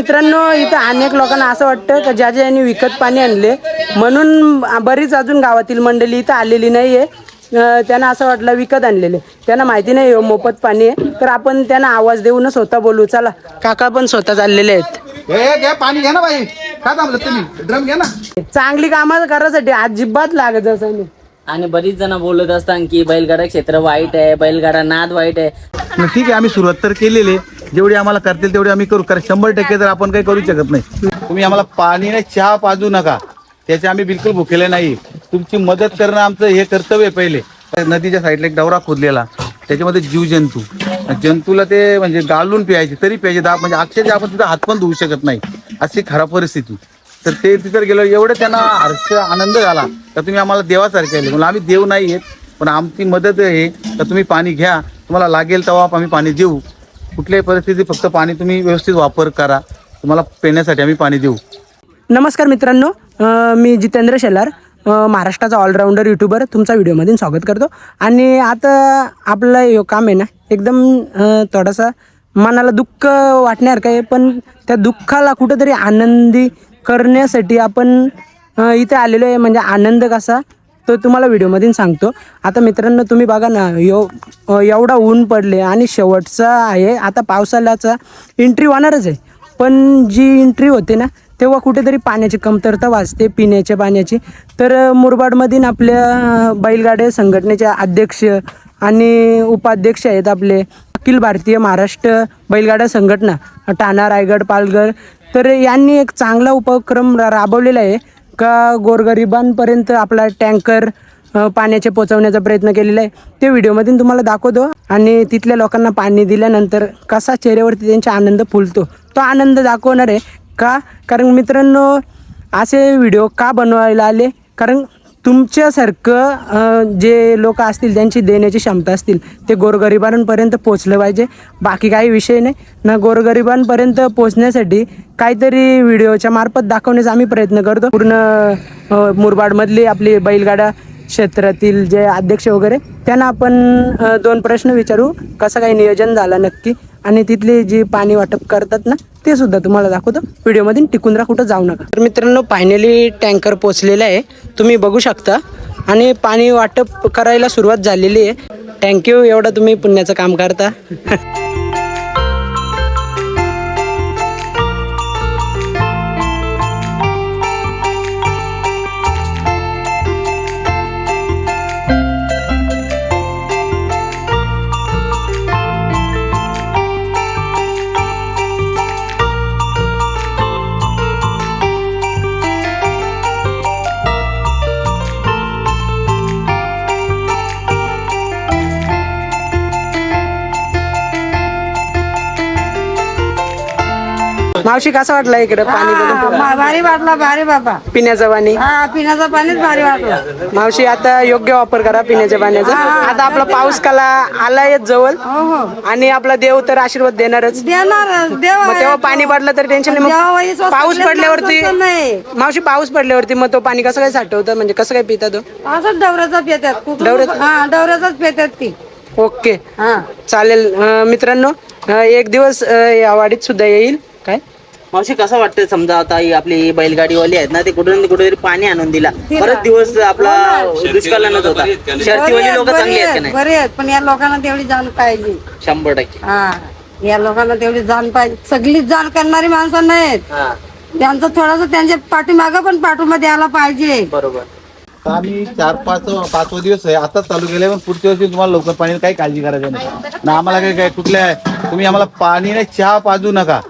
मित्रांनो, इथं अनेक लोकांना असं वाटतं की ज्या ज्यांनी विकत पाणी आणले म्हणून बरीच अजून गावातील मंडळी इथं आलेली नाही आहे. त्यांना असं वाटलं विकत आणलेले, त्यांना माहिती नाही मोफत पाणी आहे. तर आपण त्यांना आवाज देऊन स्वतः बोलू. चला, काका पण स्वतः चाललेले आहेत. घ्या पाणी घ्या ना बाई, काय थांबलं तुम्ही? ड्रम घ्या ना. चांगली कामं करायसाठी अजिबात लागत असं नाही. आणि बरीच जण बोलत असतात की बैलगाडा क्षेत्र वाईट आहे, बैलगाडा नाद वाईट आहे. ठीक आहे, आम्ही सुरुवात तर केलेली आहे. जेवढी आम्हाला करतील तेवढी आम्ही करू, कारण 100% तर आपण काही करू शकत नाही. तुम्ही आम्हाला पाणी नाही चहा पाजू नका, त्याचे आम्ही बिलकुल भुकेले नाही. तुमची मदत करणं आमचं हे कर्तव्य आहे. पहिले नदीच्या साईडला एक डवरा खोदलेला, त्याच्यामध्ये जीवजंतू, जंतूला ते म्हणजे गाळून प्यायचे तरी प्यायचे म्हणजे अक्षरशः आपण तिथं हात पण धुवू शकत नाही, अशी खराब परिस्थिती. तर ते तिथं गेलो, एवढं त्यांना हर्ष आनंद झाला तर तुम्ही आम्हाला देवासारखे आले. म्हणून आम्ही देव नाही आहेत, पण आमची मदत आहे तर तुम्ही पाणी घ्या, तुम्हाला लागेल तेव्हा आम्ही पाणी देऊ. कुठल्याही परिस्थितीत फक्त पाणी तुम्ही व्यवस्थित वापर करा, तुम्हाला पिण्यासाठी आम्ही पाणी देऊ. नमस्कार मित्रांनो, मी जितेंद्र शेलार, महाराष्ट्राचा ऑलराऊंडर यूट्यूबर, तुमचा व्हिडिओमध्ये स्वागत करतो. आणि आता आपलं हे काम आहे ना, एकदम थोडासा मनाला दुःख वाटणार काय, पण त्या दुःखाला कुठंतरी आनंदी करण्यासाठी आपण इथे आलेलो आहे. म्हणजे आनंद कसा तो तुम्हाला व्हिडिओमधून सांगतो. आता मित्रांनो, तुम्ही बघा ना, एवढा ऊन पडले आणि शेवटचा आहे, आता पावसाळ्याचा एंट्री होणारच आहे. पण जी एंट्री होते ना, तेव्हा कुठेतरी पाण्याची कमतरता वाचते, पिण्याच्या पाण्याची. तर मुरबाडमधील आपल्या बैलगाड्या संघटनेचे अध्यक्ष आणि उपाध्यक्ष आहेत आपले अखिल भारतीय महाराष्ट्र बैलगाडा संघटना ठाणा, रायगड, पालघर. तर यांनी एक चांगला उपक्रम राबवलेला आहे का गोरगरिबांपर्यंत आपला टँकर पाण्याचे पोचवण्याचा प्रयत्न केलेला आहे. ते व्हिडिओमधून तुम्हाला दाखवतो. आणि तिथल्या लोकांना पाणी दिल्यानंतर कसा चेहऱ्यावरती त्यांचा आनंद फुलतो, तो आनंद दाखवणार आहे. का? कारण मित्रांनो, असे व्हिडिओ का बनवायला आले, कारण तुमच्यासारखं जे लोक असतील त्यांची देण्याची क्षमता असतील ते गोरगरिबांपर्यंत पोचलं पाहिजे. बाकी काही विषय नाही ना. गोरगरिबांपर्यंत पोचण्यासाठी काहीतरी व्हिडिओच्या मार्फत दाखवण्याचा आम्ही प्रयत्न करतो. पूर्ण मुरबाडमधली आपली बैलगाडा क्षेत्रातील जे अध्यक्ष वगैरे त्यांना आपण 2 प्रश्न विचारू, कसं काही नियोजन झालं नक्की, आणि तिथले जे पाणी वाटप करतात ना ते सुद्धा तुम्हाला दाखवतो. व्हिडिओमध्ये टिकून राहा, कुठं जाऊ नका. तर मित्रांनो, फायनली टँकर पोचलेला आहे, तुम्ही बघू शकता. आणि पाणी वाटप करायला सुरुवात झालेली आहे. थँक्यू, एवढं तुम्ही पुण्याचं काम करता. मावशी, कसा वाटला इकडे पाणी बघून? भारी वाटला, भारी बाबा. पिण्याचं पाणी, पिण्याचं पाणीच भारी वाटलं. मावशी. आता योग्य वापर करा पिण्याच्या पाण्याचा. आता आपला पाऊस काला आलाय जवळ, आणि आपला देव तर आशीर्वाद देणारच. मग तेव्हा पाणी पडलं तर टेन्शन नाही. मग पाऊस पडल्यावरती मावशी, पाऊस पडल्यावरती मग तो पाणी कसं काय साठवतं, म्हणजे कसं काय पिता तो? असं डवऱ्याचा पितात, डवऱ्याचाच पितात ती. ओके, चालेल. मित्रांनो, एक दिवस या वाडीत सुद्धा येईल. काय मावशी, कसं वाटतं, समजा आता ही आपली बैलगाडीवाली आहेत ना, ते कुठेतरी पाणी आणून दिला, बरेच दिवस आपला दुष्काळानच होता. शर्तीवाली लोक चांगली आहेत का नाही? बरे आहेत, पण या लोकांना तेवढी जाण पाहिजे. 100%. या लोकांना तेवढी जाण पाहिजे. सगळीच जाण करणारी माणसं नाहीत. त्यांचं थोडस त्यांच्या पाठीमागं पण पाठीमध्ये यायला पाहिजे. बरोबर. आम्ही 4-5 दिवस आहे आता चालू केले, पण पुढच्या वर्षी तुम्हाला लवकर पाणी काही काळजी करायची नाही. ना आम्हाला काय कुठल्या तुम्ही आम्हाला पाणी नाही चहा पाजू नका,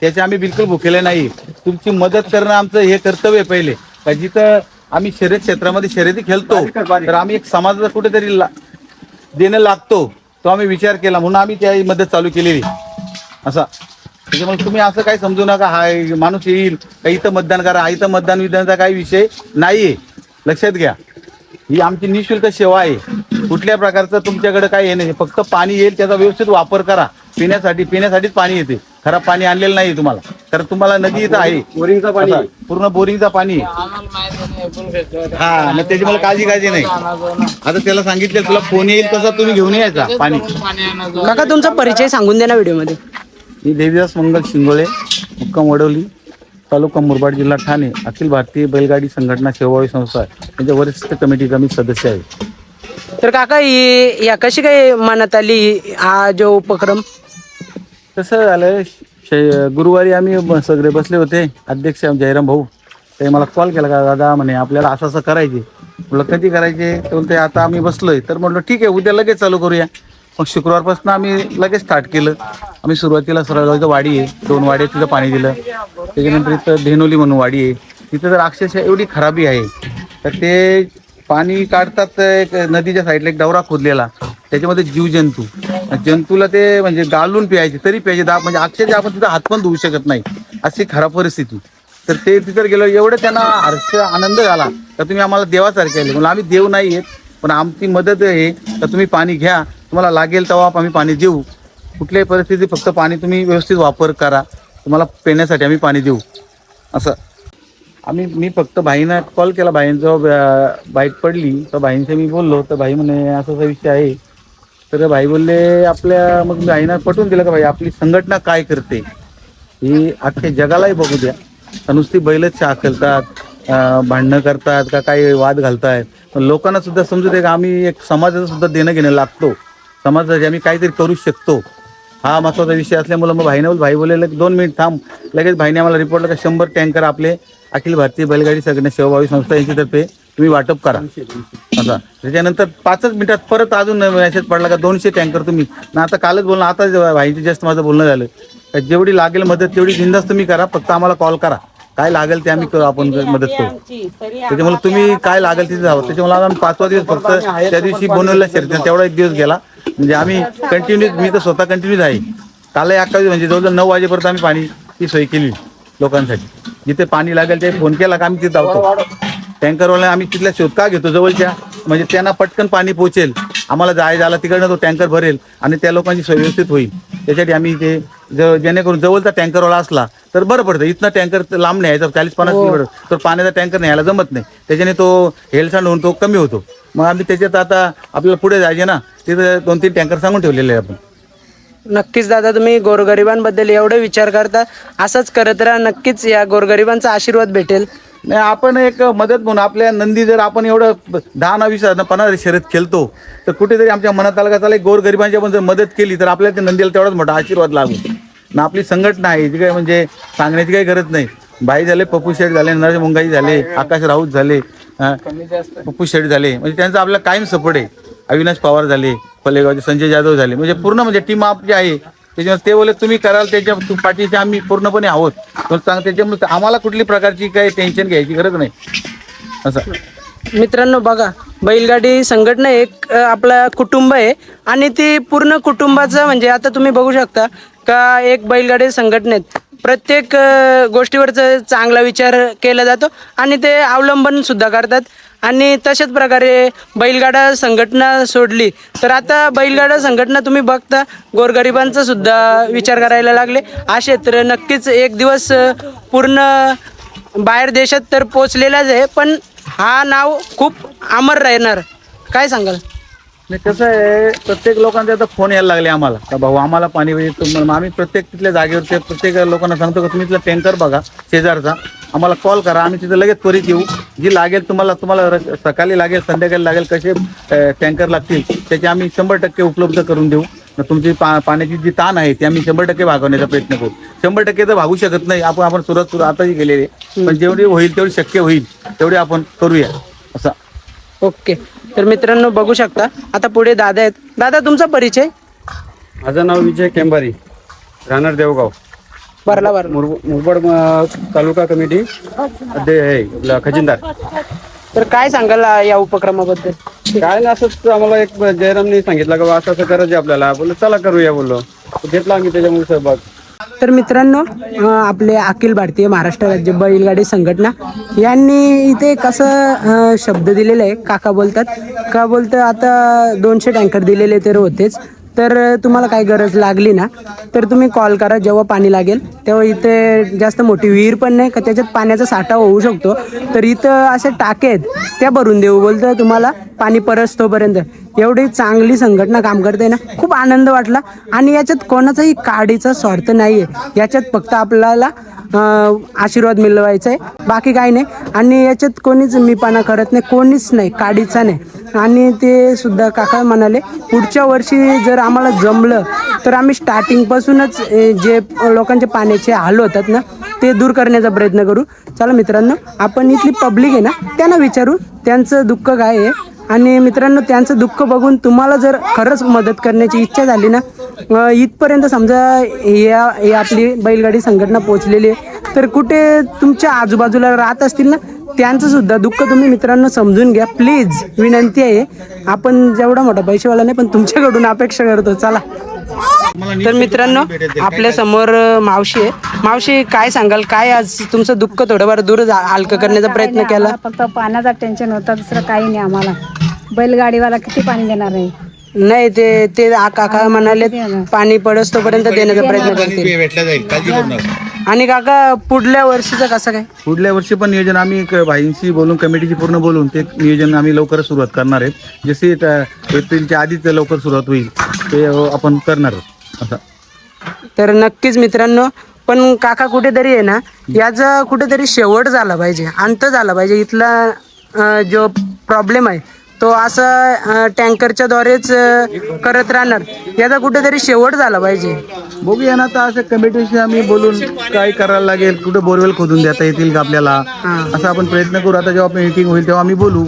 त्याचे आम्ही बिलकुल भुकेले नाही. तुमची मदत करणं आमचं हे कर्तव्य आहे. पहिले का जिथं आम्ही शर्यत क्षेत्रामध्ये शर्यती खेळतो तर आम्ही एक समाजाचा कुठेतरी देणं लागतो, तो आम्ही विचार केला, म्हणून आम्ही त्या मदत चालू केलेली असा. त्याच्यामुळे तुम्ही असं काही समजू नका हा माणूस येईल का इथं मतदान करा, इथं मतदान विधानाचा काही विषय नाहीये. लक्षात घ्या, ही आमची निःशुल्क सेवा आहे. कुठल्या प्रकारचं तुमच्याकडे काही हे नाही, फक्त पाणी येईल त्याचा व्यवस्थित वापर करा. पिण्यासाठीच पाणी येते, खराब पाणी आणलेलं नाही तुम्हाला, कारण तुम्हाला नदी इथं आहे, बोरिंगचा पाणी, पूर्ण बोरिंगचा पाणी. हा, मग त्याची मला काळजी नाही. आता त्याला सांगितलं तुला फोन येईल तसं तुम्ही घेऊन यायचा पाणी. काका, तुमचा परिचय सांगून द्या ना व्हिडिओमध्ये. मी देवीदास मंगल शिंगोळे, मुक्काम वडवली, तालुका मुरबाड, जिल्हा ठाणे, अखिल भारतीय बैलगाडी संघटना सेवाभावी संस्था यांच्या वरिष्ठ कमिटीचा मी सदस्य आहे. तर काका ही या कशी काय मनात आली हा जो उपक्रम? कसं झालं, गुरुवारी आम्ही सगळे बसले होते, अध्यक्ष जयराम भाऊ, ते मला कॉल केला का दादा म्हणे आपल्याला असं असं करायचे. म्हटलं कधी करायचे? ते बोलते आता आम्ही बसलोय. तर म्हटलं ठीक आहे, उद्या लगेच चालू करूया. मग शुक्रवारपासून आम्ही लगेच स्टार्ट केलं. आम्ही सुरुवातीला सरळगावचं वाडी आहे, 2 वाडी तिथं पाणी दिलं. त्याच्यानंतर इथं धेनोली म्हणून वाडी आहे, तिथं तर अक्षरशः एवढी खराबी आहे तर ते पाणी काढतात. एक नदीच्या साईडला एक डवरा खोदलेला, त्याच्यामध्ये जंतूला ते म्हणजे गालून प्यायचे तरी प्यायचे म्हणजे अक्षरशः आपण तिथं हात पण धुवू शकत नाही, अशी खराब परिस्थिती. तर ते तिथं गेलो, एवढं त्यांना हर्ष आनंद झाला तर तुम्ही आम्हाला देवासारखे आले. म्हणून आम्ही देव नाही आहेत, पण आमची मदत आहे तर तुम्ही पाणी घ्या, तुम्हाला लागेल तेव्हा आम्ही पाणी देऊ. कुठल्याही परिस्थितीत फक्त पाणी तुम्ही व्यवस्थित वापर करा, तुम्हाला पिण्यासाठी आम्ही पाणी देऊ. असं मी फक्त भाईंना कॉल केला, भाईंचं बाईट पडली तर भाईंशी मी बोललो, तर भाई म्हणे असा विषय आहे. तर भाई बोलले आपल्या, मग भाईंना पटवून दिलं का भाई आपली संघटना काय करते ही अख्ख्या जगालाही बघू द्या. नुसती बैलच हाकलतात, भांडणं करतात का काही वाद घालतायत, पण लोकांना सुद्धा समजू दे का आम्ही एक समाजाचं सुद्धा देणं घेणं लागतो, समाजासाठी आम्ही काहीतरी करू शकतो, हा महत्त्वाचा विषय असल्यामुळं मग भाई बोलले 2 मिनिट थांब. लगेच भाईने आम्हाला रिपोर्टला का 100 टँकर आपले अखिल भारतीय बैलगाडी संघटना सेवाभावी संस्था यांच्यातर्फे तुम्ही वाटप करा. असा त्याच्यानंतर 5च मिनिटात परत अजून मेसेज पडला का 200 टँकर तुम्ही ना. आता कालच बोलणं, आता भाईची जस्ट माझं बोलणं झालं, जेवढी लागेल मदत तेवढी बिंदास तुम्ही करा, फक्त आम्हाला कॉल करा, काय लागेल ते आम्ही करू, आपण मदत करू. त्याच्यामुळे तुम्ही काय लागेल तिथे जावं. त्याच्यामुळे आम्ही 5वा दिवस फक्त त्या दिवशी बनवलेला शर्यत तेवढा एक दिवस गेला. म्हणजे आम्ही कंटिन्यू, मी तर स्वतः कंटिन्यूच आहे. कालही 11 म्हणजे जवळजवळ 9 वाजेपर्यंत आम्ही पाणीची सोय केली लोकांसाठी. जिथे पाणी लागेल ते फोन केला का आम्ही तिथे धावतो. टँकरवाला आम्ही तिथल्या शोध का घेतो जवळच्या, म्हणजे त्यांना पटकन पाणी पोहोचेल, आम्हाला जायला तिकडनं तो टँकर भरेल आणि त्या लोकांची सोय व्यवस्थित होईल. त्यासाठी आम्ही ते जेणेकरून जवळचा टँकरवाला असला तर बरं पडतं. इथनं टँकर लांब न्यायचा 40-50 किलोमीटर, तर पाण्याचा टँकर न्यायला जमत नाही, त्याच्याने तो हेलसांड होऊन तो कमी होतो. मग आम्ही त्याच्यात आता आपल्याला पुढे जायचे ना, तिथं 2-3 टँकर सांगून ठेवलेले आहे आपण. नक्कीच दादा, तुम्ही गोरगरिबांबद्दल एवढे विचार करता, असंच करत राहा, नक्कीच या गोरगरिबांचा आशीर्वाद भेटेल. नाही, आपण एक मदत म्हणून आपल्या नंदी जर आपण एवढं 10 20 15 शर्यत खेळतो तर कुठेतरी आमच्या मनात आलं का चालेल गोरगरिबांची आपण जर मदत केली तर आपल्याला त्या नंदीला तेवढाच मोठा आशीर्वाद लागू ना. आपली संघटना आहे जी काय म्हणजे सांगण्याची काही गरज नाही. बाई झाले, पप्पू शेठ झाले, नरेश मुंगाई झाले, आकाश राऊत झाले, पप्पू शेठ झाले, म्हणजे त्यांचा आपल्याला कायम सपोर्ट आहे. अविनाश पवार झाले, फलेगावचे संजय जाधव झाले, म्हणजे पूर्ण म्हणजे टीम आपली आहे. त्याच्यामुळे ते बोले तुम्ही कराल त्याच्या पाठीचे आम्ही पूर्णपणे आहोत. त्याच्यामुळे आम्हाला कुठली प्रकारची काही टेन्शन घ्यायची गरज नाही. असं मित्रांनो बघा, बैलगाडी संघटना एक आपला कुटुंब आहे आणि ती पूर्ण कुटुंबाचं म्हणजे आता तुम्ही बघू शकता का एक बैलगाडी संघटनेत प्रत्येक गोष्टीवरचा चांगला विचार केला जातो आणि ते अवलंबन सुद्धा करतात. आणि तशाच प्रकारे बैलगाडा संघटना सोडली तर आता बैलगाडा संघटना तुम्ही बघता गोरगरिबांचा सुद्धा विचार करायला लागले. असे तर नक्कीच एक दिवस पूर्ण बाहेर देशात तर पोचलेलाच आहे, पण हा नाव खूप अमर राहणार. काय सांगाल? नाही, कसं आहे, प्रत्येक लोकांचे आता फोन यायला लागले आम्हाला का भाऊ आम्हाला पाणी पाहिजे. आम्ही प्रत्येक तिथल्या जागेवरचे प्रत्येक लोकांना सांगतो का तुम्ही तिथला टँकर बघा शेजारचा, आम्हाला कॉल करा, आम्ही तिथं लगेच त्वरित येऊ. जी लागेल तुम्हाला सकाळी लागेल, संध्याकाळी लागेल, कसे टँकर लागतील त्याची आम्ही 100% उपलब्ध करून देऊ. तुमची पाण्याची जी ताण आहे ती आम्ही 100% भागवण्याचा प्रयत्न करू. 100% तर भागू शकत नाही आपण सुरुवात आताही केलेली आहे, पण जेवढी होईल तेवढी शक्य होईल तेवढी आपण करूया. असं ओके. तर मित्रांनो बघू शकता आता पुढे दादा आहेत. दादा तुमचा परिचय? माझं नाव विजय केंबारी, राहणार देवगाव, बरला मुरबाड तालुका कमिटी अध्यक्ष आहे आपला खजिनदार. तर काय सांगाल या उपक्रमाबद्दल? काय ना, असंच आम्हाला एक जयरामने सांगितलं का असं असं करायचं आपल्याला, बोललो चला करूया, बोललो घेतला आम्ही त्याच्यामुळे सहभाग. तर मित्रांनो आपले अखिल भारतीय महाराष्ट्र राज्य बैलगाडी संघटना यांनी इथे कसं शब्द दिलेले आहे. काका बोलतात आता 200 टँकर दिलेले तर होतेच, तर तुम्हाला काही गरज लागली ना तर तुम्ही कॉल करा, जेव्हा पाणी लागेल तेव्हा. इथे जास्त मोठी विहीर पण नाही का त्याच्यात पाण्याचा साठा होऊ शकतो, तर इथं असे टाके आहेत त्या भरून देऊ बोलतं तुम्हाला पाणी परस्तोपर्यंत. एवढी चांगली संघटना काम करते ना, खूप आनंद वाटला. आणि याच्यात कोणाचाही काडीचा स्वार्थ नाही आहे, याच्यात फक्त आपल्याला आशीर्वाद मिळवायचा आहे, बाकी काही नाही. आणि याच्यात कोणीच मीपणा करत नाही, कोणीच नाही, काडीचा नाही. आणि ते सुद्धा काका म्हणाले पुढच्या वर्षी जर आम्हाला जमलं तर आम्ही स्टार्टिंगपासूनच जे लोकांचे पाण्याचे हाल होतात ना ते दूर करण्याचा प्रयत्न करू. चला मित्रांनो, आपण इथली पब्लिक आहे ना त्यांना विचारू त्यांचं दुःख काय आहे. आणि मित्रांनो, त्यांचं दुःख बघून तुम्हाला जर खरंच मदत करण्याची इच्छा झाली ना, इथपर्यंत समजा हे आपली बैलगाडी संघटना पोहोचलेली आहे, तर कुठे तुमच्या आजूबाजूला राहत असतील ना त्यांचं सुद्धा दुःख तुम्ही मित्रांनो समजून घ्या, प्लीज विनंती आहे. आपण जेवढा मोठा पैसेवाला नाही पण तुमच्याकडून अपेक्षा करतो. चला तर मित्रांनो, आपल्या समोर मावशी आहे. मावशी, काय सांगाल, काय आज तुमचं दुःख थोडंफार दूर हलकं करण्याचा प्रयत्न केला? फक्त पाण्याचा टेन्शन होता, दुसरं काही नाही आम्हाला. बैलगाडीवाला किती पाणी देणार आहे? नाही, ते काका म्हणाले पाणी पडस तोपर्यंत देण्याचा प्रयत्न करतील. भेटला जाईल, काळजी करू नका. आणि काका, पुढल्या वर्षीचं कसं काय? पुढल्या वर्षी पण नियोजन आम्ही भाईंशी बोलून, कमिटीची पूर्ण बोलून ते नियोजन आम्ही लवकरच सुरुवात करणार आहेत. जसे एप्रिलच्या आधीच लवकर सुरुवात होईल ते आपण करणार आहोत असं. तर नक्कीच मित्रांनो, पण काका कुठेतरी आहे ना याचा कुठेतरी शेवट झाला पाहिजे, अंत झाला पाहिजे. इथला जो प्रॉब्लेम आहे तो असं टँकरच्या द्वारेच करत राहणार, याचा कुठेतरी शेवट झाला पाहिजे. बघूया ना, आता असं कमिटीशी आम्ही बोलून काय करायला लागेल, कुठे बोरवेल खोदून देता येतील का आपल्याला, असं आपण प्रयत्न करू. आता जेव्हा मीटिंग होईल तेव्हा आम्ही बोलू.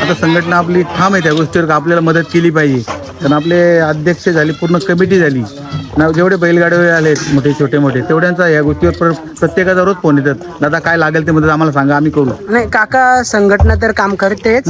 आता संघटना आपली ठाम आहे त्या गोष्टीवर का आपल्याला मदत केली पाहिजे. कारण आपले अध्यक्ष झाले, पूर्ण कमिटी झाली ना, जेवढे बैलगाडीवर आले मोठे छोटे तेवढ्यांचा या गोष्टीवर प्रत्येकाचा रोज फोन येतात, दादा काय लागेल ते मदत आम्हाला सांगा, आम्ही करू. नाही काका, संघटना तर काम करतेच,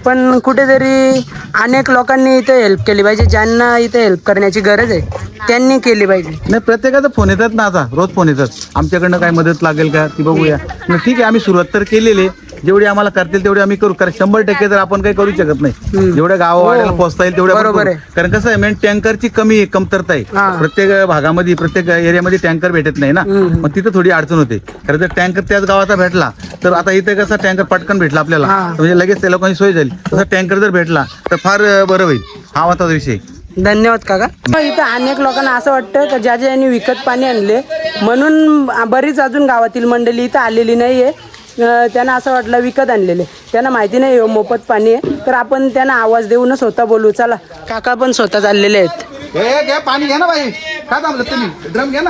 पण कुठेतरी अनेक लोकांनी इथे हेल्प केली पाहिजे. ज्यांना इथे हेल्प करण्याची गरज आहे त्यांनी केली पाहिजे. नाही, प्रत्येकाचा फोन येतात ना, आता रोज फोन येतात, आमच्याकडनं काय मदत लागेल का ती बघूया. ठीक आहे, आम्ही सुरुवात तर केलेली, जेवढी आम्हाला करतील तेवढी आम्ही करू. कारण 100% तर आपण काही करू शकत नाही, जेवढ्या गावावाड्याला पोहोचता येईल तेवढ्या बरोबर आहे. कारण कसं आहे, मेन टँकरची कमतरता आहे. प्रत्येक भागामध्ये, प्रत्येक एरियामध्ये टँकर भेटत नाही ना, मग तिथं थोडी अडचण होते. कारण जर टँकर त्याच गावाचा भेटला तर आता इथे कसं टँकर पटकन भेटला आपल्याला, म्हणजे लगेच त्या लोकांची सोय झाली. तसा टँकर जर भेटला तर फार बरं होईल. हा होता विषय. धन्यवाद काका. इथं अनेक लोकांना असं वाटतं की ज्या ज्यांनी विकत पाणी आणले म्हणून बरीच अजून गावातील मंडळी इथं आलेली नाही आहे. त्यांना असं वाटलं विकत आणलेले, त्यांना माहिती नाही मोफत पाणी आहे. तर आपण त्यांना आवाज देऊन स्वतः बोलू. चला, काका पण स्वतः चाललेले आहेत. पाणी घ्या ना बाई, का थांबलं तुम्ही? ड्रम घ्या ना.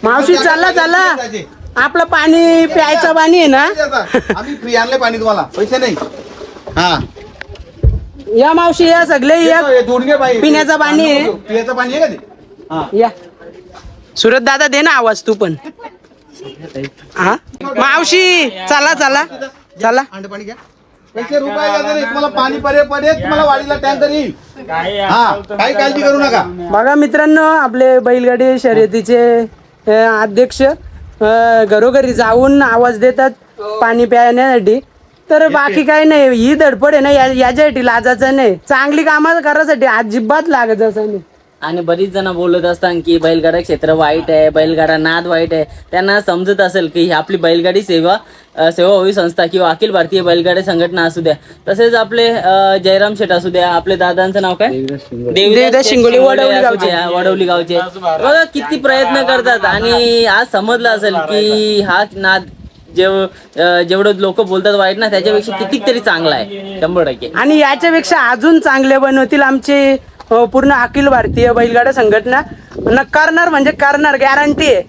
मावशी चला, आपलं पाणी प्यायचं पाणी आहे ना. आम्ही फ्री आणले पाणी, तुम्हाला पैसे नाही. हा, या मावशी, या सगळे या. पिण्याचं पाणी आहे, पिण्याचं पाणी आहे का ते? या. सुरत दादा, दे ना आवाज तू पण. हा मावशी, चला. पाणी घ्या. पैसे रुपये घ्यायचे नाही, तुम्हाला पाणी पडेल, तुम्हाला वाडीला टँकर येईल. हा, काही काळजी करू नका. बघा मित्रांनो, आपले बैलगाडी शर्यतीचे अध्यक्ष घरोघरी जाऊन आवाज देतात पाणी प्यायण्यासाठी. तर बाकी काही नाही, ही धडपड आहे ना याच्यासाठी लाजायचं नाही, चांगली कामं करायसाठी अजिबात लागायचं नाही. आणि बरीच जण बोलत असतात की बैलगाडा क्षेत्र वाईट आहे, बैलगाडा नाद वाईट आहे. त्यांना समजत असेल की ही आपली बैलगाडी सेवाभावी संस्था किंवा अखिल भारतीय बैलगाडी संघटना असू द्या, तसेच आपले जयराम शेठ असू द्या, आपले दादांचं नाव काय, देवदास शिंगोले, वडवली गावचे. बघा किती प्रयत्न करतात. आणि आज समजलं असेल की हा नाद जेवढं लोक बोलतात वाईट ना, त्याच्यापेक्षा कितीतरी चांगला आहे 100%. आणि याच्यापेक्षा अजून चांगले बनवतील आमचे पूर्ण अखिल भारतीय बैलगाडा संघटना. करणार म्हणजे करणार, गॅरंटी आहे.